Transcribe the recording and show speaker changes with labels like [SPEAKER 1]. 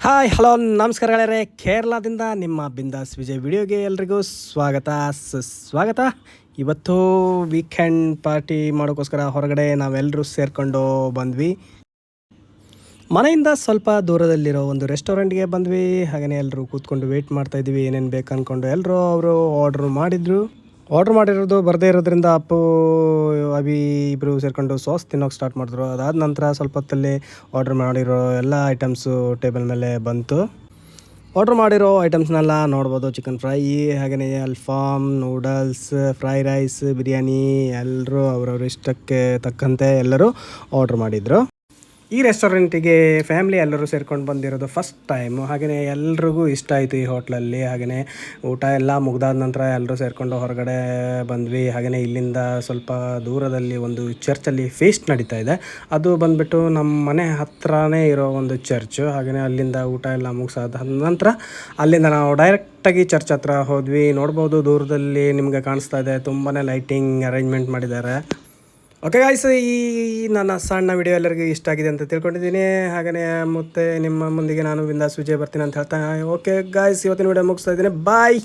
[SPEAKER 1] Hi hello ನಮಸ್ಕಾರಗಳೇ ಕೇರಳದಿಂದ ನಿಮ್ಮ ಬಿಂದಾಸ್ ವಿಜಯ್ ವಿಡಿಯೋಗೆ ಎಲ್ರಿಗೂ ಸ್ವಾಗತ ಸುಸ್ವಾಗತ. ಇವತ್ತು ವೀಕೆಂಡ್ ಪಾರ್ಟಿ ಮಾಡೋಕ್ಕೋಸ್ಕರ ಹೊರಗಡೆ ನಾವೆಲ್ಲರೂ ಸೇರಿಕೊಂಡು ಬಂದ್ವಿ. ಮನೆಯಿಂದ ಸ್ವಲ್ಪ ದೂರದಲ್ಲಿರೋ ಒಂದು ರೆಸ್ಟೋರೆಂಟ್ಗೆ ಬಂದ್ವಿ. ಹಾಗೆಯೇ ಎಲ್ಲರೂ ಕೂತ್ಕೊಂಡು ವೆಯ್ಟ್ ಮಾಡ್ತಾಯಿದ್ವಿ, ಏನೇನು ಬೇಕು ಅಂದ್ಕೊಂಡು. ಎಲ್ಲರೂ ಅವರು ಆರ್ಡ್ರ್ ಮಾಡಿರೋದು ಬರದೇ ಇರೋದ್ರಿಂದ ಅಪ್ಪು ಅಭಿ ಇಬ್ಬರು ಸೇರಿಕೊಂಡು ಸಾಸ್ ತಿನ್ನೋಕೆ ಸ್ಟಾರ್ಟ್ ಮಾಡಿದ್ರು. ಅದಾದ ನಂತರ ಸ್ವಲ್ಪ ಹೊತ್ತಲ್ಲಿ ಆರ್ಡ್ರ್ ಮಾಡಿರೋ ಎಲ್ಲ ಐಟಮ್ಸು ಟೇಬಲ್ ಮೇಲೆ ಬಂತು. ಆರ್ಡ್ರ್ ಮಾಡಿರೋ ಐಟಮ್ಸ್ನೆಲ್ಲ ನೋಡ್ಬೋದು. ಚಿಕನ್ ಫ್ರೈ, ಹಾಗೆಯೇ alfaham, noodles, fry rice, biryani ಎಲ್ಲರೂ ಅವರವ್ರ ಇಷ್ಟಕ್ಕೆ ತಕ್ಕಂತೆ ಎಲ್ಲರೂ ಆರ್ಡ್ರ್ ಮಾಡಿದರು. ಈ ರೆಸ್ಟೋರೆಂಟಿಗೆ ಫ್ಯಾಮಿಲಿ ಎಲ್ಲರೂ ಸೇರ್ಕೊಂಡು ಬಂದಿರೋದು ಫಸ್ಟ್ ಟೈಮು. ಹಾಗೆಯೇ ಎಲ್ರಿಗೂ ಇಷ್ಟ ಆಯಿತು ಈ ಹೋಟ್ಲಲ್ಲಿ. ಹಾಗೆಯೇ ಊಟ ಎಲ್ಲ ಮುಗ್ದಾದ ನಂತರ ಎಲ್ಲರೂ ಸೇರಿಕೊಂಡು ಹೊರಗಡೆ ಬಂದ್ವಿ. ಹಾಗೆಯೇ ಇಲ್ಲಿಂದ ಸ್ವಲ್ಪ ದೂರದಲ್ಲಿ ಒಂದು ಚರ್ಚಲ್ಲಿ ಫೀಸ್ಟ್ ನಡೀತಾ ಇದೆ. ಅದು ಬಂದುಬಿಟ್ಟು ನಮ್ಮ ಮನೆ ಹತ್ರನೇ ಇರೋ ಒಂದು ಚರ್ಚು. ಹಾಗೆಯೇ ಅಲ್ಲಿಂದ ಊಟ ಎಲ್ಲ ಮುಗಿಸಾದ ನಂತರ ಅಲ್ಲಿಂದ ನಾವು ಡೈರೆಕ್ಟಾಗಿ ಚರ್ಚ್ ಹತ್ರ ಹೋದ್ವಿ. ನೋಡ್ಬೋದು ದೂರದಲ್ಲಿ ನಿಮಗೆ ಕಾಣಿಸ್ತಾ ಇದೆ, ತುಂಬಾ ಲೈಟಿಂಗ್ ಅರೇಂಜ್ಮೆಂಟ್ ಮಾಡಿದ್ದಾರೆ. ಓಕೆ ಗಾಯ್ಸ್, ಈ ನನ್ನ ಸಣ್ಣ ವಿಡಿಯೋ ಎಲ್ಲರಿಗೂ ಇಷ್ಟ ಆಗಿದೆ ಅಂತ ತಿಳ್ಕೊಂಡಿದ್ದೀನಿ. ಹಾಗೆಯೇ ಮತ್ತೆ ನಿಮ್ಮ ಮುಂದಿಗೆ ನಾನು ಬಿಂದಾಸ್ ವಿಜಯ್ ಬರ್ತೀನಿ ಅಂತ ಹೇಳ್ತಾ ಓಕೆ ಗಾಯ್ಸ್, ಇವತ್ತಿನ ವಿಡಿಯೋ ಮುಗಿಸ್ತಾ ಇದ್ದೀನಿ. ಬಾಯ್.